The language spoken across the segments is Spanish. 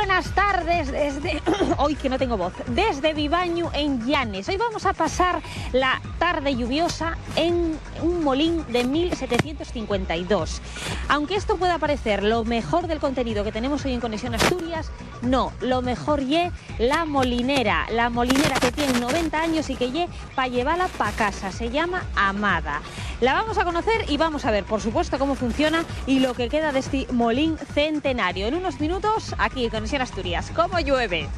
buenas tardes desde... Hoy que no tengo voz. Desde Vivañu, en Llanes. Hoy vamos a pasar la tarde lluviosa en un molín de 1752. Aunque esto pueda parecer lo mejor del contenido que tenemos hoy en Conexión Asturias, no. Lo mejor ye la molinera. La molinera que tiene 90 años y que ye para llevarla para casa. Se llama Amada. La vamos a conocer y vamos a ver, por supuesto, cómo funciona y lo que queda de este molín centenario. En unos minutos, aquí en Conexión Asturias. ¿Cómo llueve?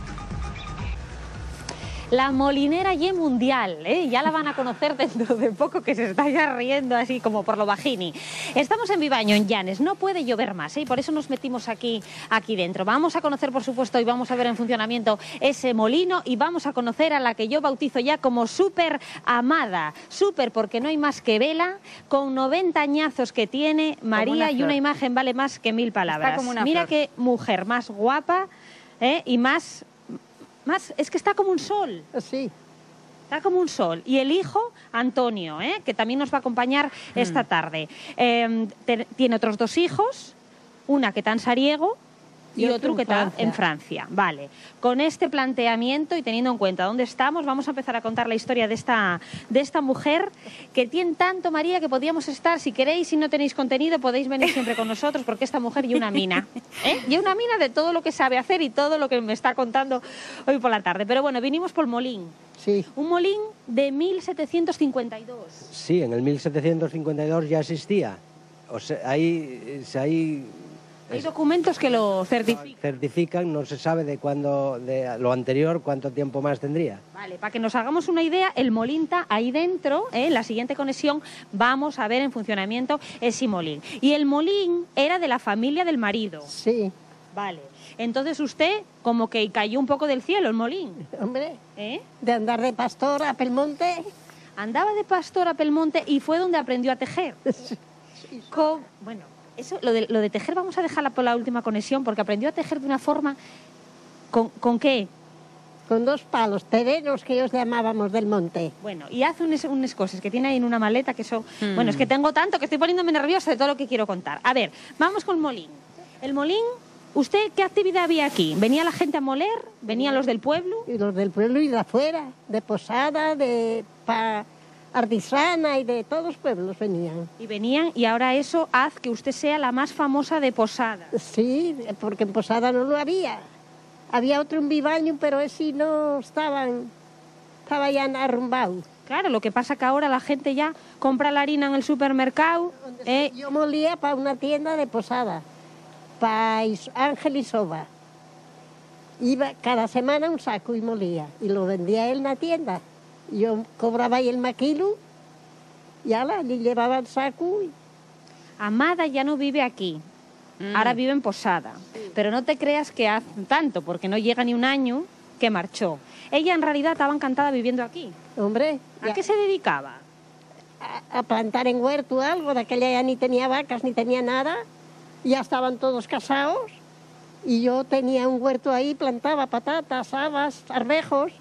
La molinera ye mundial, ¿eh? Ya la van a conocer dentro de poco, que se está ya riendo así como por lo bajini. Estamos en Vivaño, en Llanes, no puede llover más, ¿eh? Y por eso nos metimos aquí dentro. Vamos a conocer, por supuesto, y vamos a ver en funcionamiento ese molino y vamos a conocer a la que yo bautizo ya como Súper Amada. Súper porque no hay más que vela, con 90 añazos que tiene María, y una imagen vale más que 1000 palabras. Mira qué mujer más guapa, ¿eh? Y más, es que está como un sol. Sí. Está como un sol. Y el hijo, Antonio, que también nos va a acompañar esta tarde. Tiene otros 2 hijos, una que está en Sariego y otro que está en Francia. Vale. Con este planteamiento y teniendo en cuenta dónde estamos, vamos a empezar a contar la historia de esta mujer que tiene tanto, María, que podíamos estar, si queréis, si no tenéis contenido, podéis venir siempre con nosotros, porque esta mujer y una mina. Y una mina de todo lo que sabe hacer y todo lo que me está contando hoy por la tarde. Pero bueno, vinimos por molín. Sí. Un molín de 1752. Sí, en el 1752 ya existía. O sea, hay documentos que lo certifican, no se sabe de cuándo, de lo anterior, cuánto tiempo más tendría. Vale, para que nos hagamos una idea, el molín está ahí dentro, en la siguiente conexión vamos a ver en funcionamiento ese molín. Y el molín era de la familia del marido. Sí. Vale, entonces usted como que cayó un poco del cielo el molín. Hombre, de andar de pastor a Pelmonte. Andaba de pastor a Pelmonte y fue donde aprendió a tejer. Bueno, eso, lo de tejer vamos a dejarla por la última conexión, porque aprendió a tejer de una forma... ¿Con qué? Con 2 palos, tereros que ellos llamábamos del monte. Bueno, y hace unas cosas que tiene ahí en una maleta que son... Bueno, es que tengo tanto que estoy poniéndome nerviosa de todo lo que quiero contar. A ver, vamos con el molín. El molín, ¿usted qué actividad había aquí? ¿Venía la gente a moler? ¿Venían los del pueblo? Y los del pueblo y de afuera, de Posada, de Ardisana y de todos los pueblos venían. Y venían, y ahora eso hace que usted sea la más famosa de Posada. Sí, porque en Posada no lo había. Había otro en Vivaño, pero ese no estaba ya arrumbado. Claro, lo que pasa que ahora la gente ya compra la harina en el supermercado. Yo molía para una tienda de Posada, para Ángel y Soba. Iba cada semana un saco y molía, y lo vendía él en la tienda. Yo cobraba ahí el maquilo y ala, le llevaba el saco. Amada ya no vive aquí, ahora vive en Posada. Sí. Pero no te creas que hace tanto, porque no llega ni un año que marchó. Ella en realidad estaba encantada viviendo aquí. Hombre. ¿A qué se dedicaba? A plantar en huerto algo, de aquella ya ni tenía vacas ni tenía nada. Ya estaban todos casados y yo tenía un huerto ahí, plantaba patatas, habas, arvejos.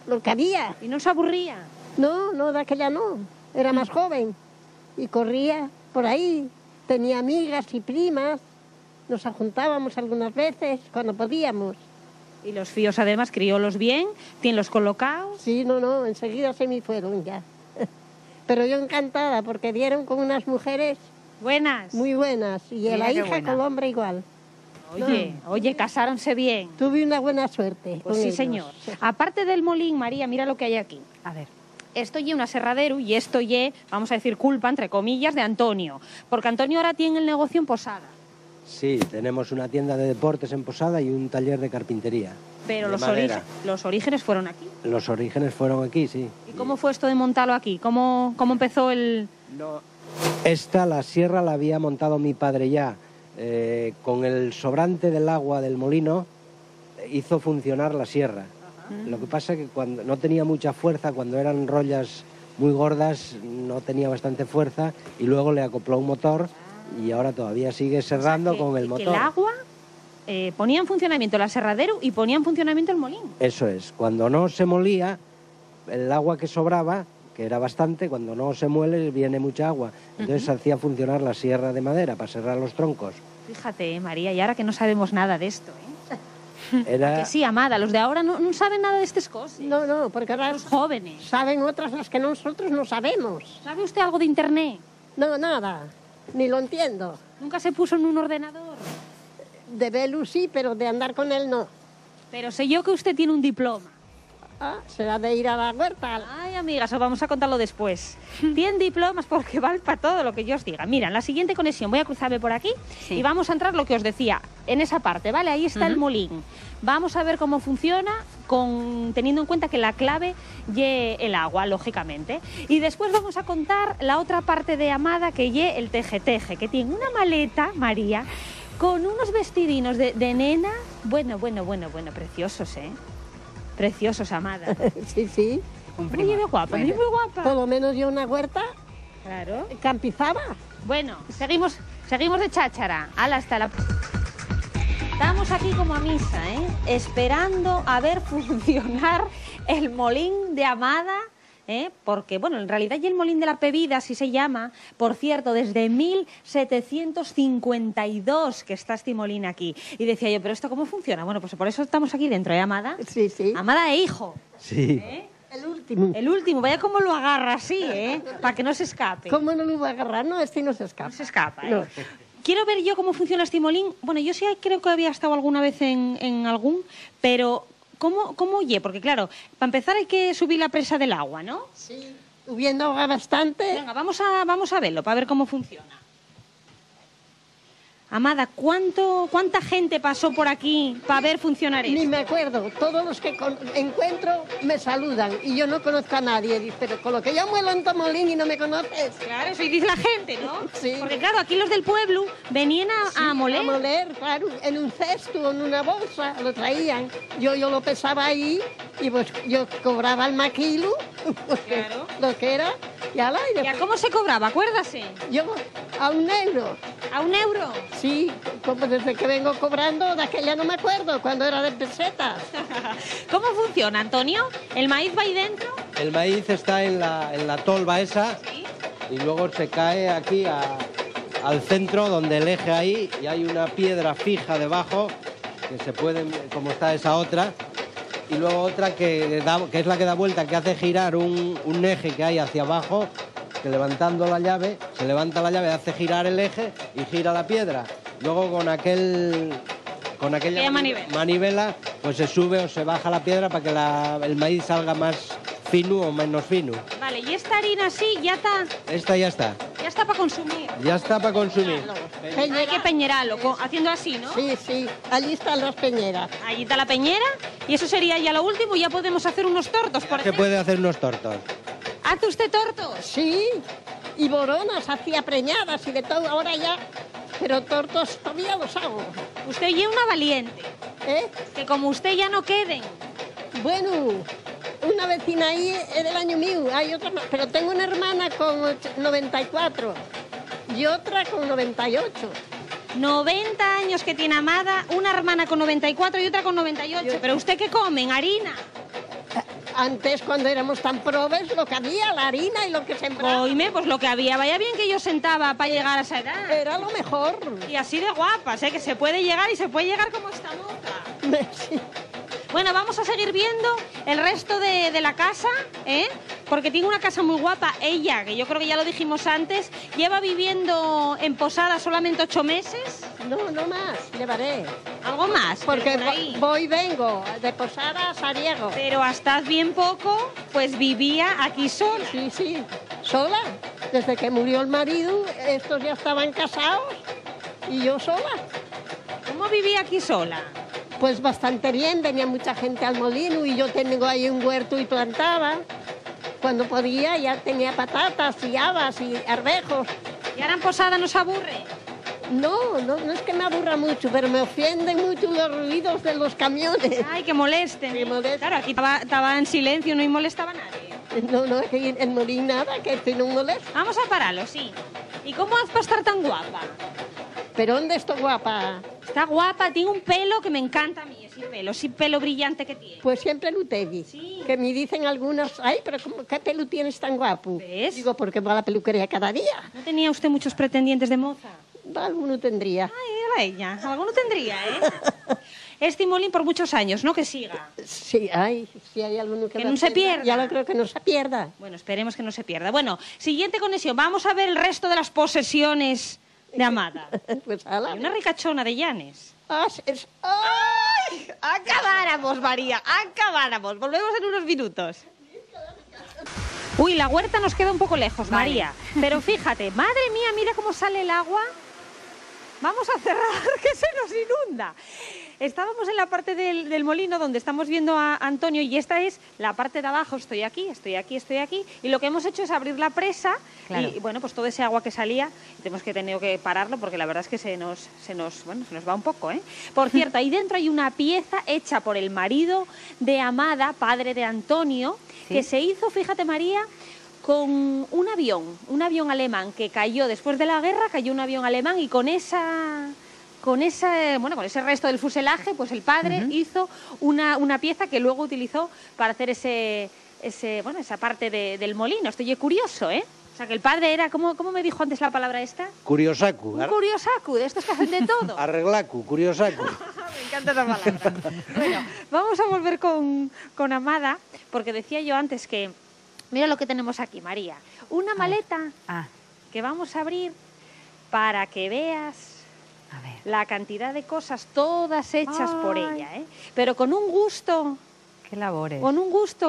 Lo que había. ¿Y no se aburría? No, de aquella no. Era más joven. Y corría por ahí. Tenía amigas y primas. Nos juntábamos algunas veces cuando podíamos. ¿Y los fíos además criólos bien? ¿Tienen los colocados? Sí, no, enseguida se me fueron ya. Pero yo encantada porque dieron con unas mujeres... Buenas. Muy buenas. Y la hija con el hombre igual. Oye, casáronse bien. Tuve una buena suerte. Pues sí, ellos. Señor. Aparte del molín, María, mira lo que hay aquí. A ver. Esto ye un aserradero y esto ye, vamos a decir, culpa, entre comillas, de Antonio. Porque Antonio ahora tiene el negocio en Posada. Sí, tenemos una tienda de deportes en Posada y un taller de carpintería. Pero los orígenes fueron aquí. Los orígenes fueron aquí, sí. ¿Y cómo fue esto de montarlo aquí? ¿Cómo empezó el...? No, la sierra la había montado mi padre ya. Con el sobrante del agua del molino hizo funcionar la sierra. Lo que pasa es que cuando no tenía mucha fuerza, cuando eran rollas muy gordas no tenía bastante fuerza y luego le acopló un motor y ahora todavía sigue serrando con el motor. Que el agua ponía en funcionamiento el aserradero y ponía en funcionamiento el molín. Eso es, cuando no se molía, el agua que sobraba, que era bastante, cuando no se muele viene mucha agua. Entonces se hacía funcionar la sierra de madera para serrar los troncos. Fíjate, María, y ahora que no sabemos nada de esto, Era... Que sí, Amada, los de ahora no saben nada de estas cosas. No, porque ahora Los jóvenes. saben otras las que nosotros no sabemos. ¿Sabe usted algo de internet? No, nada, ni lo entiendo. ¿Nunca se puso en un ordenador? De Belu sí, pero de andar con él no. Pero sé yo que usted tiene un diploma. Ah, será de ir a la huerta. Ay, amigas, os vamos a contarlo después. Tienen diplomas porque vale para todo lo que yo os diga. Mira, en la siguiente conexión voy a cruzarme por aquí y vamos a entrar lo que os decía, en esa parte, ¿vale? Ahí está el molín. Vamos a ver cómo funciona, teniendo en cuenta que la clave lle el agua, lógicamente. Y después vamos a contar la otra parte de Amada, que lle el teje-teje, que tiene una maleta, María, con unos vestidinos de nena. Bueno, preciosos, ¿eh? Preciosos, Amada. Sí. Muy guapa, muy guapa. Por lo menos yo una huerta Claro. campizaba. Bueno, seguimos de cháchara. Hasta la... Estamos aquí como a misa, esperando a ver funcionar el molín de Amada, porque, bueno, en realidad ya el molín de la Pebida, así se llama, por cierto, desde 1752 que está este molín aquí. Y decía yo, ¿pero esto cómo funciona? Bueno, pues por eso estamos aquí dentro, Amada? Sí. Amada e hijo. Sí. El último. El último, vaya cómo lo agarra así, para que no se escape. ¿Cómo no lo va a agarrar? No, este no se escapa. No se escapa, No. Quiero ver yo cómo funciona este molín. Bueno, yo sí creo que había estado alguna vez en algún, pero ¿cómo oye? Porque claro, para empezar hay que subir la presa del agua, ¿no? Sí. Subiendo agua bastante. Venga, vamos a verlo, para ver cómo funciona. Amada, ¿cuánta gente pasó por aquí para ver funcionar esto? Ni me acuerdo. Todos los que encuentro me saludan y yo no conozco a nadie. Dice, pero con lo que yo muelo en Tomolín y no me conoces. Claro, eso dice la gente, ¿no? Sí. Porque claro, aquí los del pueblo venían a moler. A moler, claro, en un cesto, en una bolsa, lo traían. Yo lo pesaba ahí y pues yo cobraba el maquilo, Claro. lo que era, y al aire. ¿Y a cómo se cobraba? Acuérdase. Yo a €1. ¿A €1? Sí, como desde que vengo cobrando, de aquella no me acuerdo, cuando era de pesetas. ¿Cómo funciona, Antonio? ¿El maíz va ahí dentro? El maíz está en la tolva esa Sí. y luego se cae aquí al centro donde el eje ahí y hay una piedra fija debajo que se puede, como está esa otra, y luego otra que es la que da vuelta, que hace girar un eje que hay hacia abajo, que levantando la llave, se levanta la llave, hace girar el eje y gira la piedra. Luego con aquella manivela, pues se sube o se baja la piedra para que el maíz salga más fino o menos fino. Vale, y esta harina sí, ya está. Esta ya está. Ya está para consumir. Ya está para consumir. Hay que peñerarlo, haciendo así, ¿no? Sí, allí están las peñeras. Allí está la peñera y eso sería ya lo último. Ya podemos hacer unos tortos, por Se ejemplo. puede hacer unos tortos. ¿Hace usted tortos? Sí, y boronas, hacía preñadas y de todo, ahora ya, pero tortos todavía los hago. Usted ya una valiente. Que como usted ya no queden. Bueno, una vecina ahí es del año mío, hay otra más, pero tengo una hermana con 94 y otra con 98. 90 años que tiene Amada, una hermana con 94 y otra con 98. ¿Pero usted qué comen? ¿Harina? Antes, cuando éramos tan probes, lo que había, la harina y lo que sembraba. Oíme, pues lo que había. Vaya bien que yo sentaba para llegar a esa edad. Era lo mejor. Y así de guapas, que se puede llegar y se puede llegar como esta nota. Sí. Bueno, vamos a seguir viendo el resto de la casa, porque tiene una casa muy guapa. Ella, que yo creo que ya lo dijimos antes, lleva viviendo en Posada solamente 8 meses. No más, llevaré. ¿Algo más? Porque Pero por ahí. voy y vengo, de Posada a Sariego. Pero hasta bien poco, pues vivía aquí sola. Sí, sola. Desde que murió el marido, estos ya estaban casados y yo sola. ¿Cómo vivía aquí sola? Pues bastante bien, venía mucha gente al molino y yo tengo ahí un huerto y plantaba. Cuando podía ya tenía patatas y habas y arvejos. ¿Y ahora en Posada nos aburre? No es que me aburra mucho, pero me ofenden mucho los ruidos de los camiones. Ay, que molesten. Que molesten. Claro, aquí estaba en silencio, no molestaba a nadie. No, aquí en Molín nada, que estoy no molesto. Vamos a pararlo, sí. ¿Y cómo haces para estar tan guapa? ¿Pero dónde estoy guapa? Está guapa, tiene un pelo que me encanta a mí, ese pelo brillante que tiene. Pues siempre lo tengo. Sí. Que me dicen algunas, ay, pero ¿qué pelo tienes tan guapo? ¿Ves? Digo, porque va a la peluquería cada día. ¿No tenía usted muchos pretendientes de moza? Alguno tendría. Ay, era ella. Alguno tendría, ¿eh? Este molín por muchos años, ¿no? Que siga. Sí, si hay alguno Que no se pierda. Ya lo creo que no se pierda. Bueno, esperemos que no se pierda. Bueno, siguiente conexión. Vamos a ver el resto de las posesiones de Amada. Pues ala. Hay una ricachona de Llanes. ¡Ay! Acabáramos, María, acabáramos. Volvemos en unos minutos. Uy, la huerta nos queda un poco lejos, Vale. María. Pero fíjate, madre mía, mira cómo sale el agua. Vamos a cerrar, que se nos inunda. Estábamos en la parte del molino donde estamos viendo a Antonio y esta es la parte de abajo. Estoy aquí. Y lo que hemos hecho es abrir la presa. Claro. Y bueno, pues todo ese agua que salía, tenemos que tener que pararlo porque la verdad es que se nos va un poco, ¿eh? Por cierto, ahí dentro hay una pieza hecha por el marido de Amada, padre de Antonio, Sí. que se hizo, fíjate María, con un avión alemán que cayó después de la guerra, cayó un avión alemán y con ese resto del fuselaje, pues el padre hizo una pieza que luego utilizó para hacer esa parte del molino. Estoy curioso, ¿eh? O sea, que el padre era, ¿cómo me dijo antes la palabra esta? Curiosacu. Un curiosacu, de estos que hacen de todo. Arreglacu, curiosacu. Me encanta esa palabra. Bueno, vamos a volver con Amada, porque decía yo antes que, mira lo que tenemos aquí, María. Una maleta que vamos a abrir para que veas A ver. la cantidad de cosas todas hechas por Ay. ella, ¿eh? Pero con un gusto Qué labores.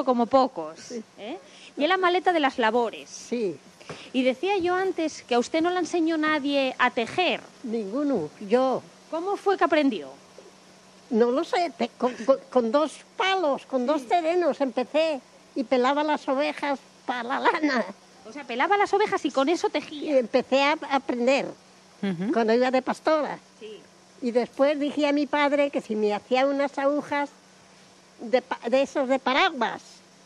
como pocos, ¿eh? Y es la maleta de las labores. Sí, Y decía yo antes que a usted no le enseñó nadie a tejer. ninguno. Yo ¿Cómo fue que aprendió? no lo sé, con 2 palos, con 2 terenos empecé y pelaba las ovejas para la lana. O sea, pelaba las ovejas y con eso Y tejía. empecé a aprender Ujú. cuando iba de pastora. Sí. Y después dije a mi padre que si me hacía unas agujas de esos de paraguas.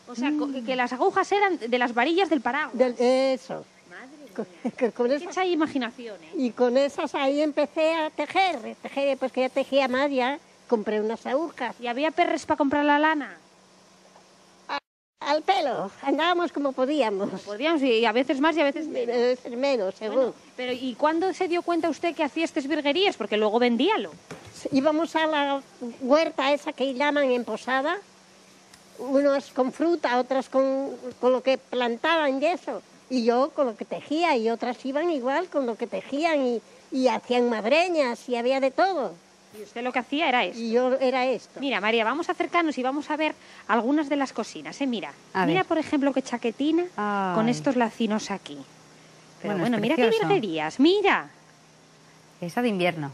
O sea, que las agujas eran de las varillas del paraguas. Eso. Madre Con mía. eso- Mucha imaginación, ¿eh? y con esas ahí empecé a tejer, pues que ya tejía más, ya compré unas agujas. ¿Y había perres para comprar la lana? Al pelo, andábamos como podíamos. Podríamos, y a veces más y a veces menos. Menos, según. Bueno, pero ¿y cuándo se dio cuenta usted que hacía estas virguerías? Porque luego vendíalo. Íbamos a la huerta esa que llaman en Posada, unos con fruta, otras con lo que plantaban y eso. Y yo con lo que tejía, y otras iban igual con lo que tejían y hacían madreñas y había de todo. Y usted lo que hacía era eso. Y yo era esto. Mira, María, vamos a acercarnos y vamos a ver algunas de las cocinas, ¿eh? Mira, A mira ver. por ejemplo qué chaquetina Ay. con estos lacinos aquí. Pero Bueno, bueno, es mira qué precioso. virguerías, mira. Esa de invierno.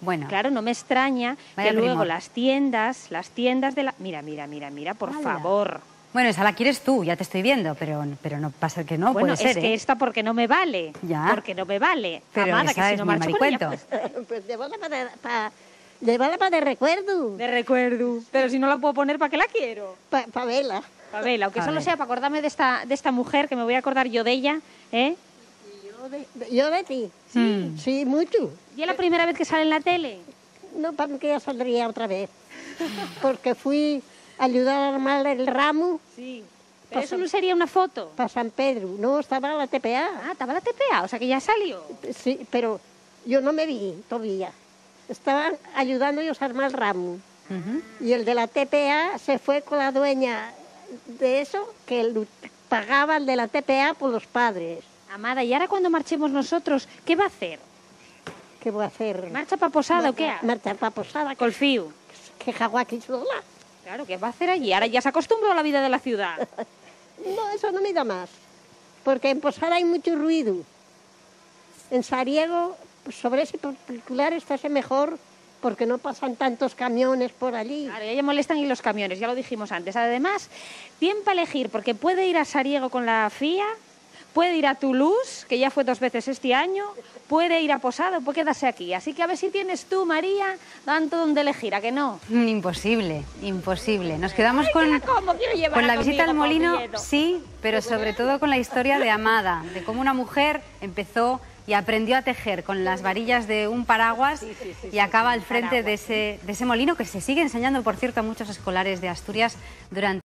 Bueno. Claro, no me extraña Vaya que luego primor. las tiendas de la... Mira, por Hala. favor. Bueno, esa la quieres tú, ya te estoy viendo, pero no pasa que no, Bueno, puede ser, es que ¿eh? esta porque no me vale. Ya. Porque no me vale. Pero Amada, esa que si es no mi marcho con ella, maricuento. Pues llévala para de recuerdo, De recuerdo. Pero si no la puedo poner, ¿para qué la quiero? para verla. Pabela, aunque A solo ver. sea para acordarme de esta mujer, que me voy a acordar yo de ella, ¿eh? Yo de ti. Sí, mucho. ¿Y es la primera vez que sale en la tele? No, para que ya saldría otra vez. Porque fui a ayudar a armar el ramo Sí. Pero eso no sería una foto. para San Pedro. No, estaba la TPA. Ah, estaba la TPA, o sea que ya salió. Sí, pero yo no me vi todavía. Estaban ayudando ellos a armar el ramo. Ujú. Y el de la TPA se fue con la dueña de eso, que pagaba el de la TPA por los padres. Amada, ¿y ahora cuando marchemos nosotros, qué va a hacer? ¿Qué voy a hacer? ¿Marcha para Posada o qué? Marcha para Posada. Colfío. Que jaguaquis sola. Claro, ¿qué va a hacer allí? Ahora ya se acostumbró a la vida de la ciudad. No, eso no me da más. Porque en Posada hay mucho ruido. En Sariego, sobre ese particular, estás mejor porque no pasan tantos camiones por allí. Claro, ya molestan y los camiones, ya lo dijimos antes. Además, tiene para elegir, porque puede ir a Sariego con la FIA, puede ir a Toulouse, que ya fue 2 veces este año, puede ir a Posada, puede quedarse aquí. Así que a ver si tienes tú, María, tanto donde elegir, ¿a que no? Imposible, imposible. Nos quedamos Ay, que la como, quiero llevarla con la visita al conmigo, molino, Pablito. sí, pero sobre todo con la historia de Amada, de cómo una mujer empezó y aprendió a tejer con las varillas de un paraguas y acaba al frente de ese molino que se sigue enseñando, por cierto, a muchos escolares de Asturias durante